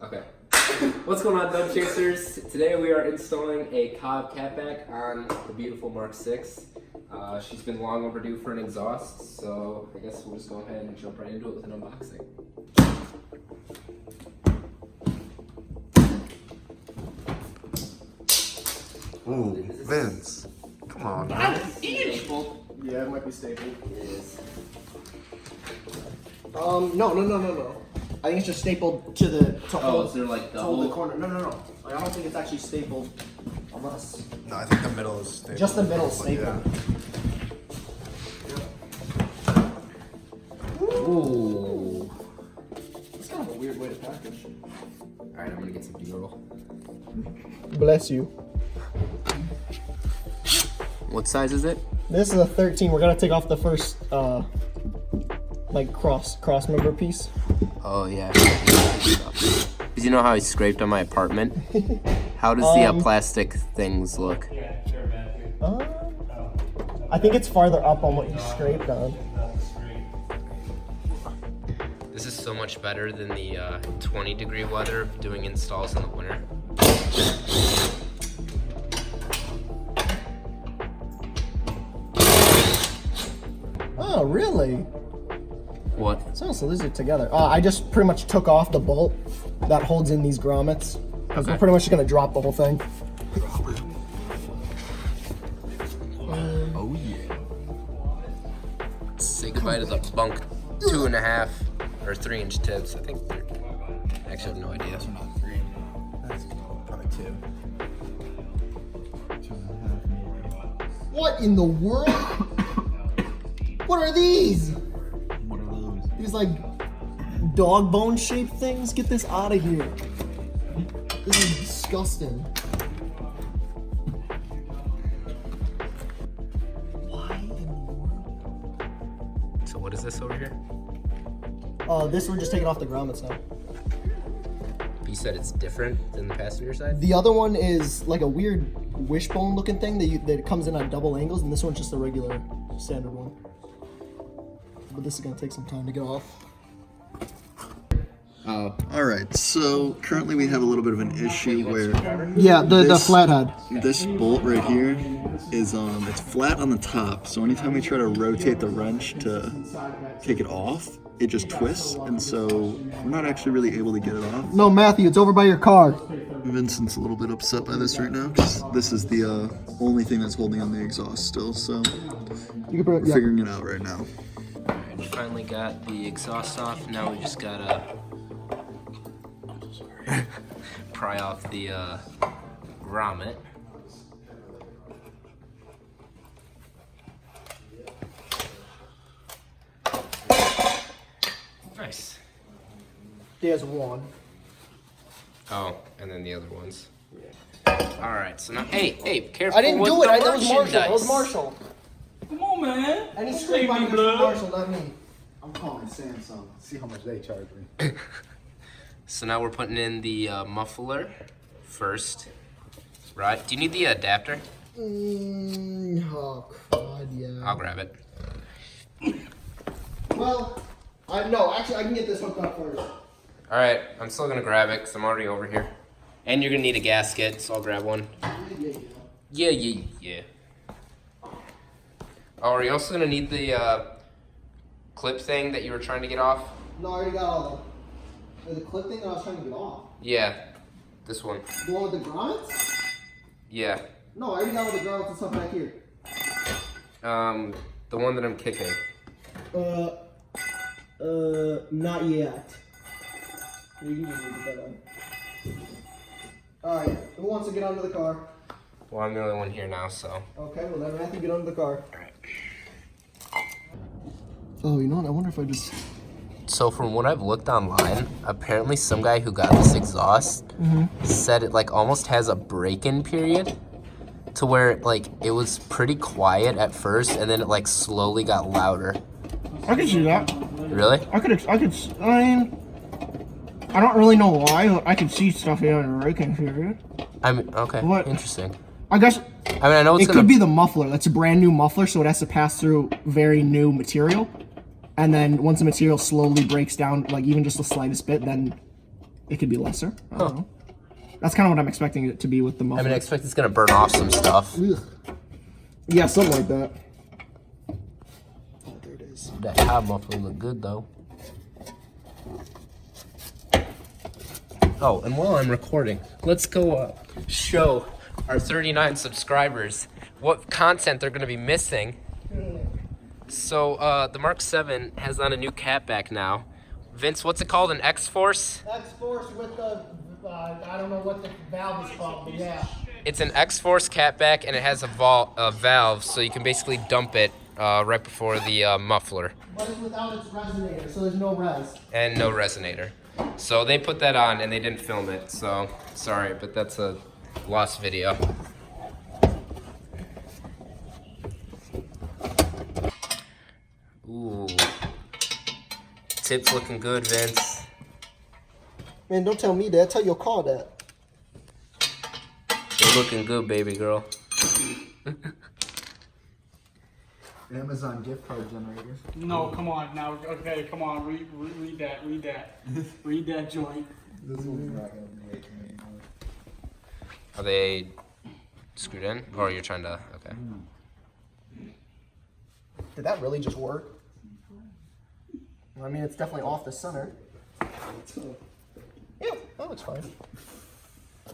Okay. What's going on, Dub Chasers? Today we are installing a COBB Catback on the beautiful Mk6. She's been long overdue for an exhaust, so I guess we'll just go ahead and jump right into it with an unboxing. Ooh, Vince. Come on, man. Stapled? Yeah, it might be stapled. It is. No. I think it's just stapled to the Oh, is there like to hold the double? corner. No. Like, I don't think it's actually stapled, unless No, I think the middle is stable. just the middle is But stapled. Ooh. It's kind of a weird way to package. Alright, I'm gonna get some B-roll. Bless you. What size is it? This is a 13. We're gonna take off the first like cross member piece. Oh yeah. Did you know how I scraped on my apartment? How does the plastic things look? I think it's farther up on what you scraped on. This is so much better than the 20-degree weather of doing installs in the winter. Oh, really? What? So these are together. I just pretty much took off the bolt that holds in these grommets. Because we're pretty much just gonna drop the whole thing. Oh yeah. Say goodbye to the bunk 2.5 or 3-inch tips. I think they're. Actually, I have no idea. That's not 3. That's probably 2. 2.5 maybe. What in the world? What are these? What are those? These like dog bone shaped things? Get this out of here. This is disgusting. Why in the world? So what is this over here? This we're just taking off the grommets now. You said it's different than the passenger side? The other one is like a weird wishbone looking thing that comes in on double angles, and this one's just a regular standard one. But this is gonna take some time to get off. Oh. Alright, so currently we have a little bit of an issue where Yeah, the This- flathead. this bolt right here is it's flat on the top, so anytime we try to rotate the wrench to take it off, it just twists, and so we're not actually really able to get it off. No, Matthew, it's over by your car. Vincent's a little bit upset by this right now, because this is the only thing that's holding on the exhaust still, so You can put we're figuring it out right now. Alright, we finally got the exhaust off. Now we just gotta pry off the grommet. Nice. There's one. Oh, and then the other ones. Alright, so now, hey, careful. I didn't with do the it. That was Marshall. That merchandise. was Marshall. Come on, man. Any Don't scrape leave on me, it blood. Marshall, not me. I'm calling Samsung. See how much they charge me. So now we're putting in the muffler first. Right? Do you need the adapter? Oh, God, yeah. I'll grab it. Well, no, actually, I can get this hooked up first. Alright, I'm still gonna grab it because I'm already over here. And you're gonna need a gasket, so I'll grab one. Yeah. Oh, are you also gonna need the clip thing that you were trying to get off? No, I already got all of them. The clip thing that I was trying to get off. Yeah, this one. The one with the grommets? Yeah. No, I already got all the grommets and stuff back here. The one that I'm kicking. Not yet. You can just leave that on. Alright, who wants to get under the car? Well, I'm the only one here now, so. Okay, well then Matthew, get under the car. Alright. Oh, you know what? I wonder if I just... So from what I've looked online, apparently some guy who got this exhaust said it like almost has a break-in period to where like it was pretty quiet at first and then it like slowly got louder. I could see that. Really? I mean, I don't really know why, but I could see stuff here in the break-in period. I mean, okay, What? interesting. I guess I mean, I know it's it gonna could be the muffler. That's a brand new muffler, so it has to pass through very new material. And then once the material slowly breaks down, like even just the slightest bit, then it could be lesser. I don't know. That's kind of what I'm expecting it to be with the muffler. I mean, I expect it's gonna burn off some stuff. Ugh. Yeah, something like that. Oh, there it is. That cab muffler look good though. Oh, and while I'm recording, let's go show our 39 subscribers what content they're gonna be missing. So the Mk6 has on a new catback now. Vince, what's it called? An X-Force? X-Force with the, I don't know what the valve is called, but yeah. It's an X-Force catback, and it has a valve, so you can basically dump it right before the muffler. But it's without its resonator, so there's no res. And no resonator. So they put that on, and they didn't film it, so sorry, but that's a lost video. Ooh. Tip's looking good, Vince. Man, don't tell me that. Tell your car that. You're looking good, baby girl. Amazon gift card generators. No, come on now. Okay, come on. Read that. Read that joint. This one's not gonna be making any money. Are they screwed in? Or you're trying to, okay. Did that really just work? I mean, it's definitely off the center. Yeah, that looks fine.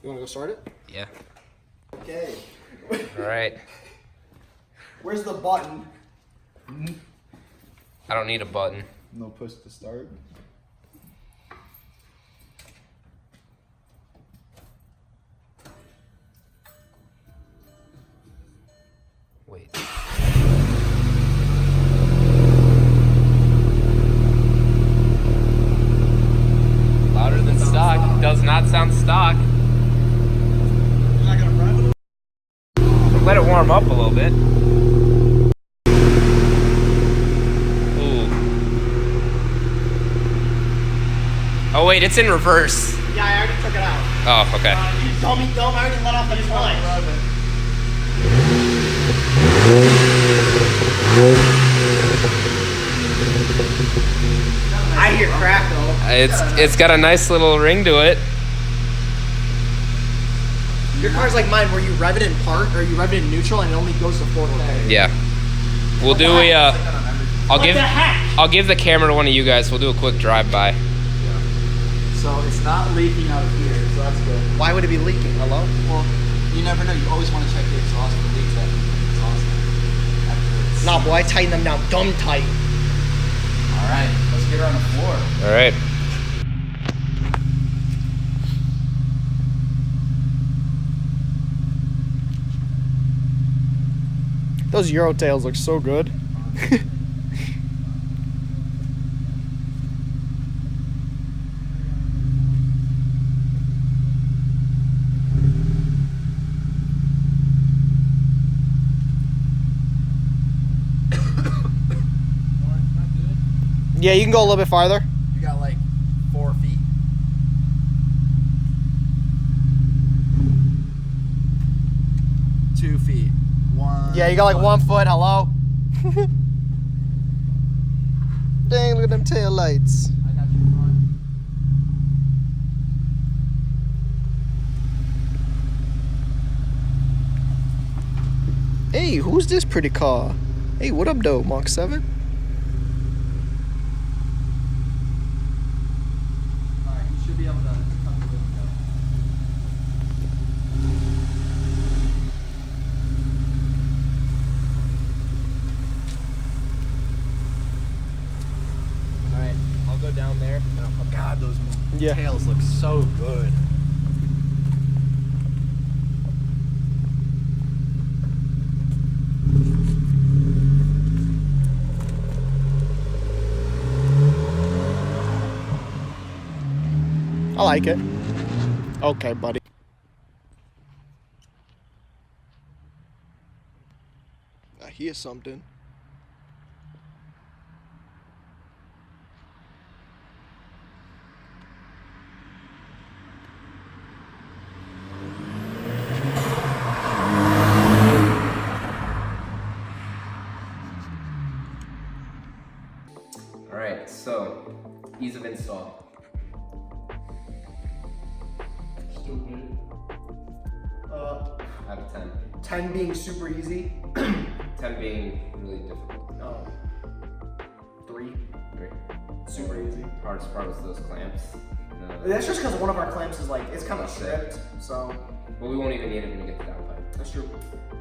You wanna go start it? Yeah. Okay. All right. Where's the button? I don't need a button. No push to start. Wait. Louder than stock. Does not sound stock. Let it warm up a little bit. Ooh. Oh wait, it's in reverse. Yeah, I already took it out. Oh, okay. You dummy dumb, I already let off the clutch. I hear crack though. It's got a nice little ring to it. Your car's like mine, where you rev it in park or you rev it in neutral and it only goes to 4K. Yeah. We'll do a I'll give the camera to one of you guys. We'll do a quick drive-by. So it's not leaking out of here, so that's good. Why would it be leaking? Hello? Well, you never know. You always want to check the exhaust for leaks that exhaust. Nah, boy, I tighten them down dumb tight. All right, let's get her on the floor. All right. Those Euro tails look so good. Yeah, you can go a little bit farther. You got like 4 feet. Two feet. One. Yeah, you got like 1 foot. Hello? Dang, look at them tail lights. I got you front. Hey, who's this pretty car? Hey, what up, though, Mk6? Alright, you should be able to come to the window. Alright, I'll go down there. Oh god, those Yeah. tails look so good. I like it. Okay, buddy. I hear something. All right, so ease of install. of 10? 10 being super easy. 10 being really difficult. Oh. 3. 3. Super easy. Hardest part was those clamps. No. That's just because one of our clamps is like, it's kind of That's stripped, so. But we won't even need it when you get the downpipe. That's true.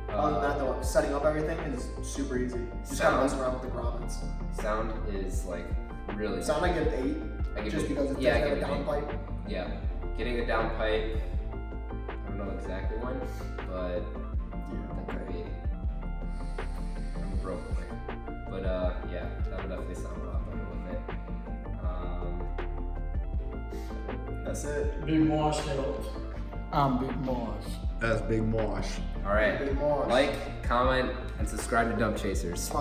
Other than that, though, setting up everything is super easy. Just kind of messing around with the grommets. Sound is like really. Sound I give 8, I give just it- because it yeah, I doesn't have a give it an downpipe. Yeah, getting a downpipe. I don't know exactly when, but that could be. I'm broke away. But yeah, that would definitely sound a lot better with it. That's it. Big Mosh Hill. I'm Big Mosh. That's Big Mosh. All right, Big Mosh. like, comment, and subscribe to Dump Chasers.